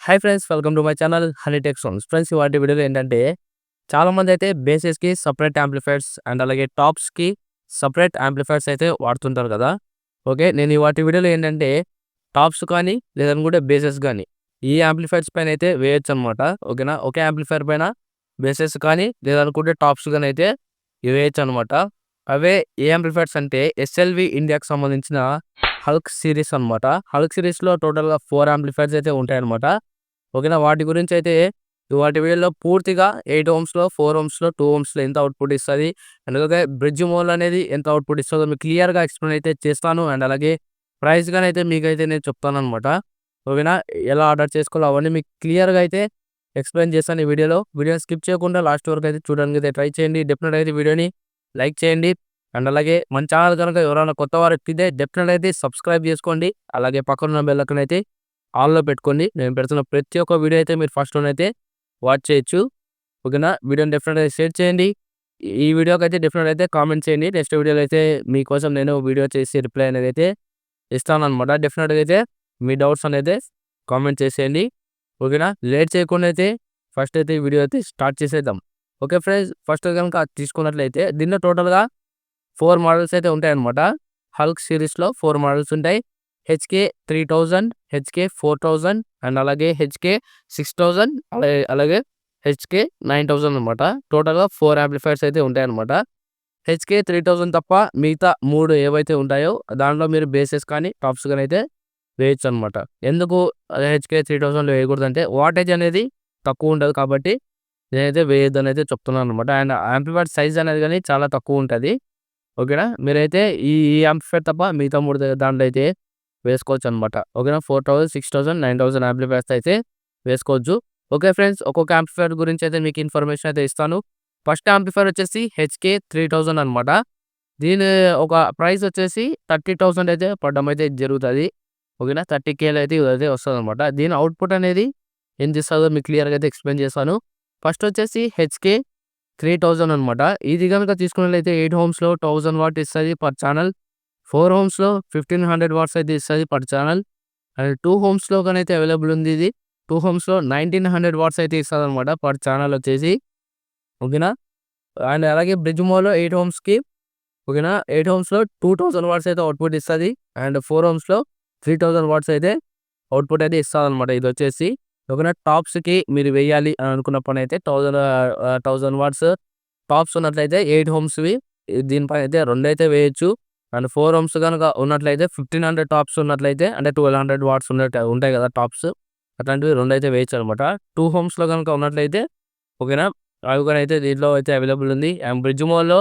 Hi friends, welcome to my channel honey tech sounds. Friends, ఇవాటి వీడియోలో ఏంటంటే చాలామంది అయితే బేసెస్కి సపరేట్ యాంప్లిఫైర్స్ అండ్ అలాగే టాప్స్కి సపరేట్ యాంప్లిఫైర్స్ అయితే వాడుతుంటారు కదా. ఓకే, నేను ఇవాటి వీడియోలో ఏంటంటే టాప్స్ కానీ లేదనుకుంటే బేసెస్ కానీ ఈ యాంప్లిఫైర్స్ పైన అయితే వేయొచ్చు అనమాట. ఓకేనా, ఒకే యాంప్లిఫైర్ పైన బేసెస్ కానీ లేదనుకుంటే టాప్స్ కానీ అయితే వేయొచ్చు అనమాట. అవే ఏ యాంప్లిఫైర్స్ అంటే ఎస్ఎల్వి ఇండియాకి సంబంధించిన హల్క్ సిరీస్ అనమాట. హల్క్ సిరీస్లో టోటల్గా 4 యాంప్లిఫైర్స్ అయితే ఉంటాయన్నమాట. ఓకేనా, వాటి గురించి అయితే వాటి వీడియోలో పూర్తిగా 8 ఓమ్స్లో, 4 ఓమ్స్లో, 2 ఓమ్స్లో ఎంత అవుట్పుట్ ఇస్తుంది అండ్ అలాగే బ్రిడ్జ్ మోల్ అనేది ఎంత అవుట్పుట్ ఇస్తుందో మీకు క్లియర్గా ఎక్స్ప్లెయిన్ అయితే చేస్తాను. అండ్ అలాగే ప్రైస్ కానీ అయితే మీకైతే నేను చెప్తాను అనమాట. ఓకేనా, ఎలా ఆర్డర్ చేసుకోవాలో అవన్నీ మీకు క్లియర్గా అయితే ఎక్స్ప్లెయిన్ చేస్తాను ఈ వీడియోని స్కిప్ చేయకుండా లాస్ట్ వరకు అయితే చూడడానికి అయితే ట్రై చేయండి. డెఫినెట్ అయితే వీడియోని లైక్ చేయండి. అండ్ అలాగే మన ఛానల్ కనుక ఎవరైనా కొత్త వారు ఎక్కితే డెఫినెట్ అయితే సబ్స్క్రైబ్ చేసుకోండి. అలాగే పక్కన బెల్ ఐకాన్ అయితే ఆన్లో పెట్టుకోండి. నేను పెడుతున్న ప్రతి ఒక్క వీడియో అయితే మీరు ఫస్ట్లోనైతే వాచ్ చేయొచ్చు. ఓకేనా, వీడియోని డెఫినెట్ అయితే షేర్ చేయండి. ఈ వీడియోకి అయితే డెఫినెట్ అయితే కామెంట్ చేయండి. నెక్స్ట్ వీడియోలో అయితే మీకోసం నేను వీడియో చేసి రిప్లై అనేది అయితే ఇస్తాను అనమాట. డెఫినెట్గా అయితే మీ డౌట్స్ అనేది కామెంట్ చేసేయండి. ఓకేనా, లేట్ చేయకుండా అయితే ఫస్ట్ అయితే ఈ వీడియో అయితే స్టార్ట్ చేసేద్దాం. ఓకే ఫ్రెండ్స్, ఫస్ట్ కనుక తీసుకున్నట్లయితే దీనిలో టోటల్గా 4 మోడల్స్ అయితే ఉంటాయన్నమాట. హల్క్ సిరీస్లో 4 మోడల్స్ ఉంటాయి. HK3000, HK4000 అండ్ అలాగే HK6000 అలాగే HK9000 అనమాట. టోటల్గా 4 యాంప్లిఫైర్స్ అయితే ఉంటాయన్నమాట. HK3000 తప్ప మిగతా 3 ఏవైతే ఉంటాయో దాంట్లో మీరు బేసెస్ కానీ టాప్స్ కానీ అయితే వేయచ్చు అనమాట. ఎందుకు HK3000లో వేయకూడదంటే వాటేజ్ అనేది తక్కువ ఉంటుంది కాబట్టి నేనైతే వేయొద్దని అయితే చెప్తున్నాను అనమాట. అండ్ యాంప్లిఫైర్ సైజ్ అనేది కానీ చాలా తక్కువ ఉంటుంది. ఓకేనా, మీరైతే ఈ యాంప్లిఫైర్ తప్ప మిగతా 3 దాంట్లో అయితే వేసుకోవచ్చు అనమాట. ఓకేనా, 4000, 6000, 9000 యాంప్లిఫైర్స్ అయితే వేసుకోవచ్చు. ఓకే ఫ్రెండ్స్, ఒక్కొక్క యాంప్లిఫైర్ గురించి అయితే మీకు ఇన్ఫర్మేషన్ అయితే ఇస్తాను. ఫస్ట్ యాంప్లిఫైర్ వచ్చేసి HK3000 అనమాట. దీని ఒక ప్రైస్ వచ్చేసి 30,000 అయితే పడడం అయితే జరుగుతుంది. ఓకేనా, 30Kలో అయితే ఇదైతే వస్తుంది అనమాట. దీని అవుట్పుట్ అనేది ఎంత ఇస్తుందో మీకు క్లియర్గా అయితే ఎక్స్ప్లెయిన్ చేస్తాను. ఫస్ట్ వచ్చేసి HK3000 అనమాట. ఇది కనుక తీసుకున్నట్లయితే 8 ఓమ్స్లో 1000 వాట్ ఇస్తుంది పర్ ఛానల్. 4 ఓమ్స్లో 1500 వాట్స్ అయితే ఇస్తుంది పర్ ఛానల్. అండ్ 2 ఓమ్స్లో కానీ అయితే అవైలబుల్ ఉంది. ఇది 2 ఓమ్స్లో 1900 వాట్స్ అయితే ఇస్తుంది అనమాట పర్ ఛానల్ వచ్చేసి. ఓకేనా, అండ్ అలాగే బ్రిడ్జ్ మోలో 8 ఓమ్స్కి ఓకేనా 8 ఓమ్స్లో 2000 వాట్స్ అయితే అవుట్పుట్ ఇస్తుంది. అండ్ 4 ఓమ్స్లో 3000 వాట్స్ అయితే అవుట్పుట్ అయితే ఇస్తుంది అనమాట. ఇది వచ్చేసి ఓకేనా, టాప్స్కి మీరు వేయాలి అని అనుకున్న పని అయితే 1000 వాట్స్ టాప్స్ ఉన్నట్లయితే 8 ఓమ్స్వి దీనిపైన అయితే 2 అయితే వేయచ్చు. అండ్ 4 ఓమ్స్ కనుక ఉన్నట్లయితే 1500 టాప్స్ ఉన్నట్లయితే అంటే 1200 వాట్స్ ఉంటాయి కదా టాప్స్, అట్లాంటివి 2 అయితే వేయచ్చు అనమాట. 2 ఓమ్స్లో కనుక ఉన్నట్లయితే ఓకేనా, అవి కూడా అయితే దీంట్లో అయితే అవైలబుల్ ఉంది. అండ్ బ్రిడ్జ్ మోల్లో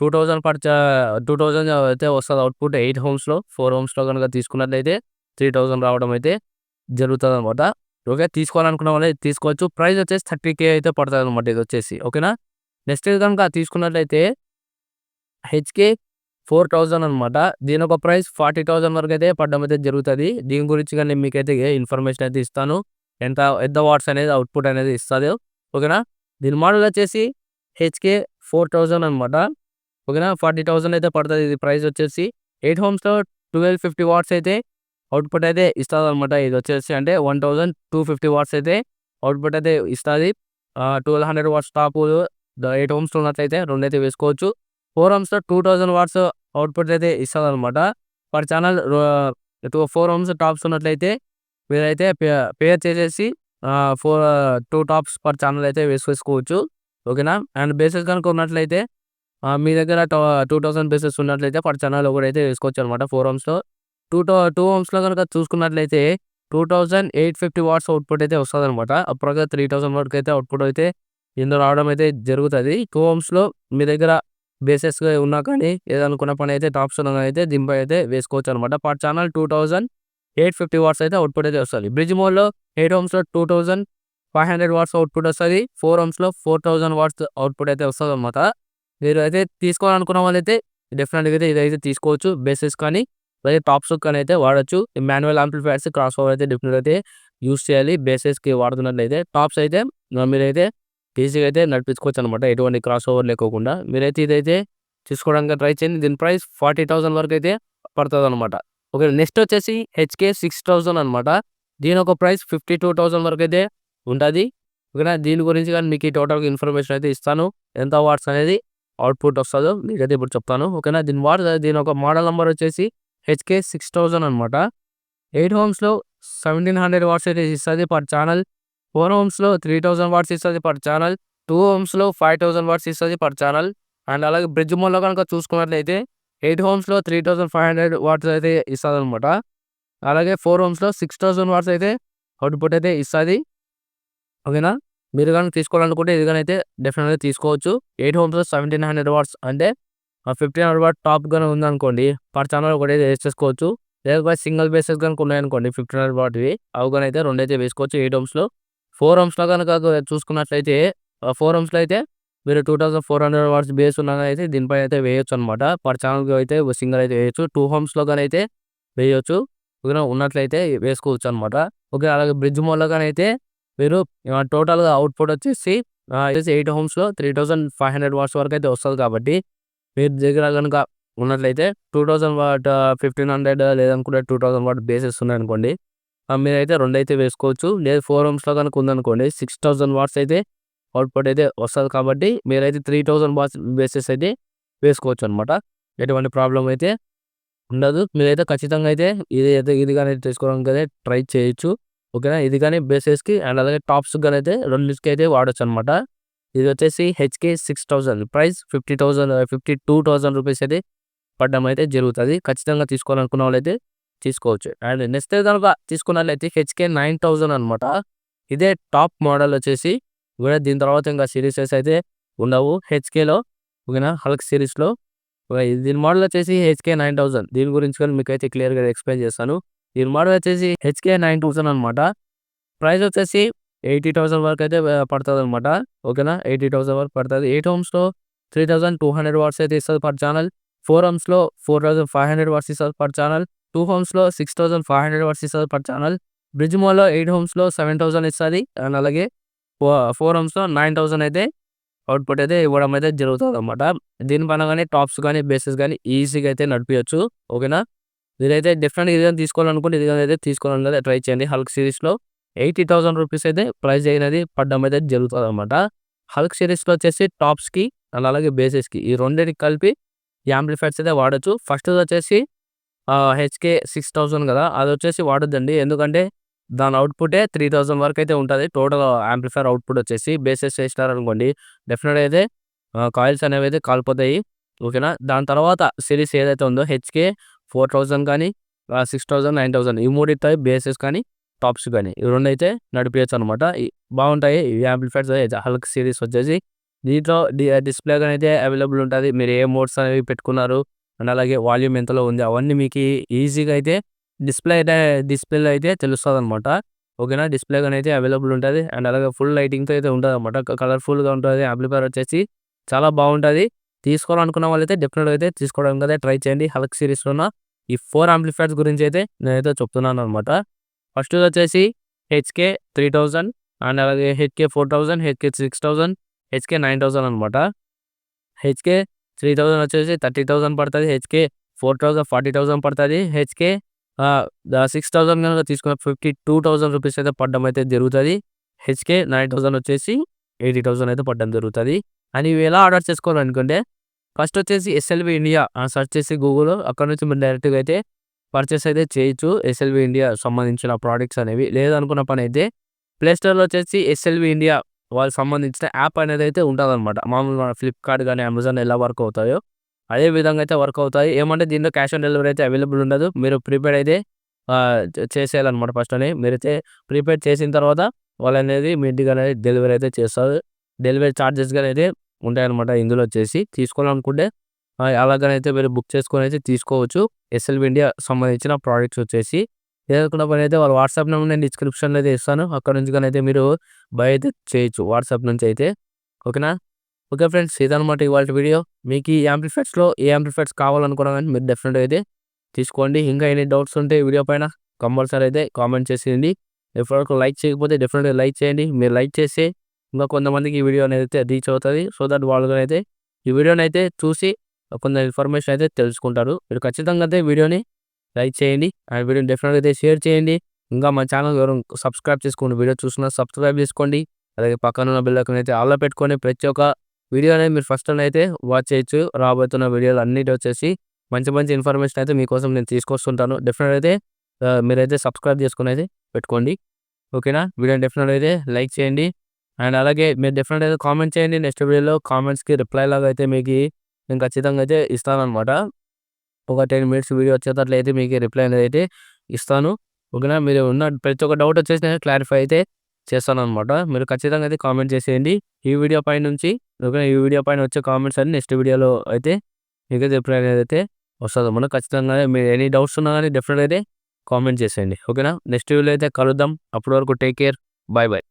2000 అయితే వస్తుంది అవుట్పుట్ 8 ఓమ్స్లో. 4 ఓమ్స్లో కనుక తీసుకున్నట్లయితే 3000 రావడం అయితే జరుగుతుంది అనమాట. ఓకే, తీసుకోవాలనుకున్న వాళ్ళు తీసుకోవచ్చు. ప్రైస్ వచ్చేసి 30K అయితే పడుతుంది అనమాట ఇది వచ్చేసి. ఓకేనా, నెక్స్ట్ కనుక తీసుకున్నట్లయితే HK4000 అనమాట. దీని ఒక ప్రైస్ 40,000 వరకు అయితే పడడం అయితే జరుగుతుంది. దీని గురించి కానీ మీకైతే ఇన్ఫర్మేషన్ అయితే ఇస్తాను, ఎంత వాట్స్ అనేది అవుట్పుట్ అనేది ఇస్తుంది. ఓకేనా, దీని మోడల్ వచ్చేసి HK4000 అనమాట. ఓకేనా, 40,000 అయితే పడుతుంది ఇది ప్రైస్ వచ్చేసి. 8 ఓమ్స్లో 1250 వాట్స్ అయితే అవుట్పుట్ అయితే ఇస్తుంది అనమాట. ఇది వచ్చేసి అంటే 1250 వాట్స్ అయితే అవుట్పుట్ అయితే ఇస్తుంది. 1200 వాట్స్ టాప్ 8 ఓమ్స్లో ఉన్నట్లయితే 2 అయితే వేసుకోవచ్చు. 4 ఓమ్స్లో 2000 వాట్స్ అవుట్పుట్ అయితే ఇస్తుంది అనమాట పర్ ఛానల్. 4 ఓమ్స్ టాప్స్ ఉన్నట్లయితే మీరైతే పేర్ చేసేసి 2 టాప్స్ పర్ ఛానల్ అయితే వేసుకోవచ్చు. ఓకేనా, అండ్ బేసెస్ కనుక ఉన్నట్లయితే మీ దగ్గర 2000 బేసెస్ ఉన్నట్లయితే పర్ ఛానల్ ఒకటైతే వేసుకోవచ్చు అనమాట. 4 ఓమ్స్లో 2 ఓమ్స్లో కనుక చూసుకున్నట్లయితే 2850 వాట్స్ అవుట్పుట్ అయితే వస్తుంది అనమాట. అప్రాక్గా 3000 వరకు అయితే అవుట్పుట్ అయితే ఇందులో రావడం అయితే జరుగుతుంది. 2 ఓమ్స్లో మీ దగ్గర బేసెస్గా ఉన్నా కానీ ఏదనుకున్న పని అయితే టాప్స్ ఉన్నా అయితే దీనిపై అయితే వేసుకోవచ్చు అనమాట. పర్ ఛానల్ 2850 వాట్స్ అయితే అవుట్పుట్ అయితే వస్తుంది. బ్రిడ్జ్ మోడ్లో 8 ఓమ్స్లో 2500 వాట్స్ అవుట్పుట్ వస్తుంది. 4 ఓమ్స్లో 4000 వాట్స్ అవుట్పుట్ అయితే వస్తుంది అనమాట. మీరు అయితే తీసుకోవాలనుకున్న వాళ్ళైతే డెఫినెట్గా అయితే ఇదైతే తీసుకోవచ్చు. బేసెస్ కానీ అలాగే టాప్స్ కానీ అయితే వాడచ్చు. మాన్యువల్ యాంప్లిఫైర్స్ క్రాస్ ఓవర్ అయితే డెఫినెట్గా అయితే యూస్ చేయాలి. బేసెస్కి వాడుతున్నట్లయితే టాప్స్ అయితే మీరైతే ఈజీగా అయితే నడిపించుకోవచ్చు అనమాట, ఎటువంటి క్రాస్ ఓవర్ లేకోకుండా. మీరైతే ఇదైతే తీసుకోవడానికి ట్రై చేయండి. దీని ప్రైస్ 40,000 వరకు అయితే పడుతుంది అనమాట. ఓకే, నెక్స్ట్ వచ్చేసి HK6000 అనమాట. దీని ఒక ప్రైస్ 52,000 వరకు అయితే ఉంటుంది. ఓకేనా. దీని గురించి కానీ మీకు ఈ టోటల్గా ఇన్ఫర్మేషన్ అయితే ఇస్తాను. ఎంత వాట్స్ అనేది అవుట్పుట్ వస్తుందో మీకైతే ఇప్పుడు చెప్తాను. ఓకేనా. దీని ఒక మోడల్ నెంబర్ వచ్చేసి HK6000 అనమాట. 8 ohmsలో 1700 వాట్స్ అయితే ఇస్తుంది పర్ ఛానల్. 4 ohmsలో 3000 వాట్స్ ఇస్తుంది పర్ ఛానల్. 2 ohmsలో 5000 వాట్స్ ఇస్తుంది పర్ ఛానల్. అండ్ అలాగే బ్రిడ్జ్ మోడ్లో కనుక చూసుకున్నట్లయితే 8 ohmsలో 3500 వాట్స్ అయితే ఇస్తుంది అనమాట. అలాగే 4 ohmsలో 6000 వాట్స్ అయితే అవుట్పుట్ అయితే ఇస్తుంది. ఓకేనా. మీరు కనుక తీసుకోవాలనుకుంటే ఇది కానీ అయితే డెఫినెట్గా తీసుకోవచ్చు. 8 ohmsలో 1700 వాట్స్ అంటే 1500 వాట్ టాప్ గానే ఉందనుకోండి, పర్ ఛానల్ ఒకటైతే వేసేసుకోవచ్చు. లేకపోతే సింగిల్ బేసెస్ కనుక ఉన్నాయనుకోండి 1500 వాట్వి, అవి కానీ అయితే రెండైతే వేసుకోవచ్చు 8 ohmsలో. 4 ohmsలో కనుక చూసుకున్నట్లయితే 4 ohmsలో అయితే మీరు 2400 వాట్స్ బేస్ ఉన్నా అయితే దీనిపై అయితే వేయొచ్చు అనమాట. పర్ ఛానల్కి అయితే సింగిల్ అయితే వేయొచ్చు. 2 ohmsలో కానీ అయితే వేయొచ్చు. ఓకేనా. ఉన్నట్లయితే వేసుకోవచ్చు అనమాట. ఓకే. అలాగే బ్రిడ్జ్ మోడ్లో కానీ అయితే మీరు టోటల్గా అవుట్పుట్ వచ్చేసి 8 ohmsలో 3500 వాట్స్ వరకు అయితే వస్తుంది. కాబట్టి మీరు దగ్గర కనుక ఉన్నట్లయితే 2000 వాట్ 1500 లేదనుకుంటే 2000 వాట్ బేసెస్ ఉన్నాయనుకోండి, మీరైతే రెండైతే వేసుకోవచ్చు. లేదు 4 ohmsలో కనుక ఉందనుకోండి 6000 వాట్స్ అయితే అవుట్పుట్ అయితే వస్తుంది. కాబట్టి మీరైతే 3000 వాట్స్ బేసెస్ అయితే వేసుకోవచ్చు అనమాట. ఎటువంటి ప్రాబ్లం అయితే ఉండదు. మీరైతే ఖచ్చితంగా అయితే ఇది కానీ తీసుకోవడానికి అయితే ట్రై చేయొచ్చు. ఓకేనా. ఇది కానీ బేసెస్కి అండ్ అలాగే టాప్స్ కానీ అయితే రెండింటికి అయితే వాడొచ్చు అనమాట. ఇది వచ్చేసి HK6000 ప్రైస్ 52,000 రూపీస్ అయితే పడడం అయితే జరుగుతుంది. ఖచ్చితంగా తీసుకోవాలనుకున్న వాళ్ళైతే తీసుకోవచ్చు. అండ్ నెక్స్ట్ కనుక తీసుకున్నట్లయితే HK9000 అనమాట. ఇదే టాప్ మోడల్ వచ్చేసి. కూడా దీని తర్వాత ఇంకా సిరీసెస్ అయితే ఉండవు హెచ్కేలో. ఓకేనా. హల్క్ సిరీస్లో దీని మోడల్ వచ్చేసి HK9000. దీని గురించి కానీ మీకు అయితే క్లియర్గా ఎక్స్ప్లెయిన్ చేస్తాను. దీని మోడల్ వచ్చేసి HK9000 అనమాట. ప్రైస్ వచ్చేసి 80,000 వరకు అయితే పడుతుంది అనమాట. ఓకేనా. 80,000 వరకు పడుతుంది. 8 ohmsలో 3200 వాట్స్ అయితే ఇస్తుంది పర్ ఛానల్. 4 ohmsలో 4500 వాట్స్ ఇస్తుంది పర్ ఛానల్. 2 ohmsలో 6500 వాట్స్ ఇస్తుంది పర్ ఛానల్. బ్రిడ్జ్ మోడ్లో 8 ohmsలో 7000 ఇస్తుంది. అండ్ అలాగే 4 ohmsలో 9000 అయితే అవుట్పుట్ అయితే ఇవ్వడం అయితే జరుగుతుంది అనమాట. దీనిపైన కానీ టాప్స్ కానీ బేసెస్ కానీ ఈజీగా అయితే నడిపించచ్చు. ఓకేనా. మీరైతే డెఫినెట్గా ఇది తీసుకోవాలనుకుంటే ఇది అయితే తీసుకోవాలని ట్రై చేయండి. హల్క్ సిరీస్లో 80,000 రూపీస్ అయితే ప్రైస్ అయినది పడడం అయితే జరుగుతుంది అనమాట. హల్క్ సిరీస్లో వచ్చేసి టాప్స్కి అండ్ అలాగే బేసెస్కి ఈ రెండింటికి కలిపి ఈ యాంప్లిఫైర్స్ అయితే వాడచ్చు. ఫస్ట్ వచ్చేసి HK6000 కదా, అది వచ్చేసి వాడొద్దండి. ఎందుకంటే దాని అవుట్పుటే 3000 వరకు అయితే ఉంటుంది. టోటల్ యాంప్లిఫైర్ అవుట్పుట్ వచ్చేసి బేసెస్ చేసినారనుకోండి డెఫినెట్గా అయితే కాయిల్స్ అనేవి అయితే కాలిపోతాయి. ఓకేనా. దాని తర్వాత సిరీస్ ఏదైతే ఉందో HK4000 కానీ 6000 9000 ఈ మూడితో బేసెస్ కానీ టాప్స్ కానీ ఈ రెండు అయితే నడిపించచ్చు అనమాట. బాగుంటాయి ఈ యాంప్లిఫైర్స్ హల్క్ సిరీస్ వచ్చేసి. దీంట్లో డిస్ప్లే కానీ అయితే అవైలబుల్ ఉంటుంది. మీరు ఏ మోడ్స్ అనేవి పెట్టుకున్నారు అండ్ అలాగే వాల్యూమ్ ఎంతలో ఉంది అవన్నీ మీకు ఈజీగా అయితే డిస్ప్లేలో అయితే తెలుస్తుంది అనమాట. ఓకేనా. డిస్ప్లే కానీ అయితే అవైలబుల్ ఉంటుంది. అండ్ అలాగే ఫుల్ లైటింగ్తో అయితే ఉంటుంది అనమాట. కలర్ఫుల్గా ఉంటుంది. యాంప్లిఫైర్ వచ్చేసి చాలా బాగుంటుంది. తీసుకోవాలనుకున్న వాళ్ళైతే డెఫినెట్గా అయితే తీసుకోవడానికి అయితే ట్రై చేయండి. హల్క్ సిరీస్లో ఉన్న ఈ 4 యాంప్లిఫైర్స్ గురించి అయితే నేనైతే చెప్తున్నాను అనమాట. ఫస్ట్ వచ్చేసి HK3000 అండ్ అలాగే HK4000 HK6000 HK9000 అనమాట. HK3000 వచ్చేసి 30,000 పడుతుంది. HK4000 40,000 పడుతుంది. HK6000 కనుక తీసుకున్న 52,000 రూపీస్ అయితే పడడం అయితే జరుగుతుంది. HK9000 వచ్చేసి 80,000 అయితే పడడం జరుగుతుంది. అని ఇవి ఎలా ఆర్డర్ చేసుకోవాలనుకుంటే ఫస్ట్ వచ్చేసి SLV ఇండియా సెర్చ్ చేసి గూగుల్లో అక్కడ నుంచి మీరు డైరెక్ట్గా అయితే పర్చేస్ అయితే చేయొచ్చు. SLV ఇండియా సంబంధించిన ప్రోడక్ట్స్ అనేవి లేదనుకున్న పని అయితే ప్లేస్టోర్లో వచ్చేసి SLV ఇండియా వాళ్ళకి సంబంధించిన యాప్ అనేది అయితే ఉంటుందన్నమాట. మామూలుగా ఫ్లిప్కార్ట్ కానీ అమెజాన్ ఎలా వర్క్ అవుతాయో అదే విధంగా అయితే వర్క్ అవుతాయి. ఏమంటే దీంట్లో క్యాష్ ఆన్ డెలివరీ అయితే అవైలబుల్ ఉండదు. మీరు ప్రీపెయిడ్ అయితే చేసేయాలన్నమాట. ఫస్ట్ అని మీరైతే ప్రీపెయిడ్ చేసిన తర్వాత వాళ్ళు అనేది మీ ఇంటికి అనేది డెలివరీ అయితే చేస్తారు. డెలివరీ ఛార్జెస్ కానీ అయితే ఉంటాయన్నమాట. ఇందులో వచ్చేసి తీసుకోవాలనుకుంటే అలాగనైతే మీరు బుక్ చేసుకొని అయితే తీసుకోవచ్చు. SLV ఇండియా సంబంధించిన ప్రోడక్ట్స్ వచ్చేసి ఏదనుకున్న పని అయితే వాళ్ళ వాట్సాప్ నెంబర్ నేను డిస్క్రిప్షన్లో అయితే ఇస్తాను. అక్కడ నుంచి కానీ అయితే మీరు బై అయితే చేయొచ్చు వాట్సాప్ నుంచి అయితే. ఓకేనా. ఓకే ఫ్రెండ్స్, ఇదనమాట ఇవాళ వీడియో. మీకు ఈ యాంప్లిఫైర్స్లో ఏ యాంప్లిఫైర్స్ కావాలనుకున్నా కానీ మీరు డెఫినెట్గా అయితే తీసుకోండి. ఇంకా ఎన్ని డౌట్స్ ఉంటే వీడియో పైన కంపల్సరీ అయితే కామెంట్ చేసేయండి. ఇప్పటివరకు లైక్ చేయకపోతే డెఫినెట్గా లైక్ చేయండి. మీరు లైక్ చేస్తే ఇంకా కొంతమందికి ఈ వీడియో అనేది అయితే రీచ్ అవుతుంది. సో దట్ వాళ్ళు అయితే ఈ వీడియోని అయితే చూసి కొంత ఇన్ఫర్మేషన్ అయితే తెలుసుకుంటారు. మీరు ఖచ్చితంగా అయితే వీడియోని లైక్ చేయండి. ఆ వీడియోని డెఫినెట్గా అయితే షేర్ చేయండి. ఇంకా మన ఛానల్ ఎవరు సబ్స్క్రైబ్ చేసుకోండి, వీడియో చూస్తున్నా సబ్స్క్రైబ్ చేసుకోండి. అలాగే పక్కన ఉన్న బెల్ ఐకాన్ అయితే ఆల్‌లో పెట్టుకొని ప్రతి ఒక్క వీడియో అనేది మీరు ఫస్ట్ అయితే వాచ్ చేయొచ్చు. రాబోతున్న వీడియోలు అన్నిటి వచ్చేసి మంచి మంచి ఇన్ఫర్మేషన్ అయితే మీకోసం నేను తీసుకొస్తుంటాను. డెఫినెట్‌గా అయితే మీరైతే సబ్స్క్రైబ్ చేసుకొని అయితే పెట్టుకోండి. ఓకేనా? వీడియోని డెఫినెట్‌గా అయితే లైక్ చేయండి. అండ్ అలాగే మీరు డెఫినెట్‌గా అయితే కామెంట్ చేయండి. నెక్స్ట్ వీడియోలో కామెంట్స్‌కి రిప్లై లాగా అయితే మీకు నేను ఖచ్చితంగా అయితే ఇస్తాననమాట. ఒక 10 మినిట్స్ వీడియో వచ్చేటట్లయితే మీకు రిప్లై అనేది అయితే ఇస్తాను. ఓకేనా? మీరు ఉన్న ప్రతి ఒక్క డౌట్ వచ్చేసి నేను క్లారిఫై అయితే చేస్తాననమాట. మీరు ఖచ్చితంగా అయితే కామెంట్ చేసేయండి. ఈ వీడియో పై నుంచి ఓకేనా? ఈ వీడియో పైన వచ్చే కామెంట్స్ అన్ని నెక్స్ట్ వీడియోలో అయితే మీకైతే రిప్లై అనేది అయితే వస్తదనమాట. ఖచ్చితంగా మీరు ఎనీ డౌట్స్ ఉన్నా గానీ డెఫినెట్‌గా అయితే కామెంట్ చేసేయండి. ఓకేనా? నెక్స్ట్ వీడియోలో అయితే కలుద్దాం. అప్పటి వరకు టేక్ కేర్. By by.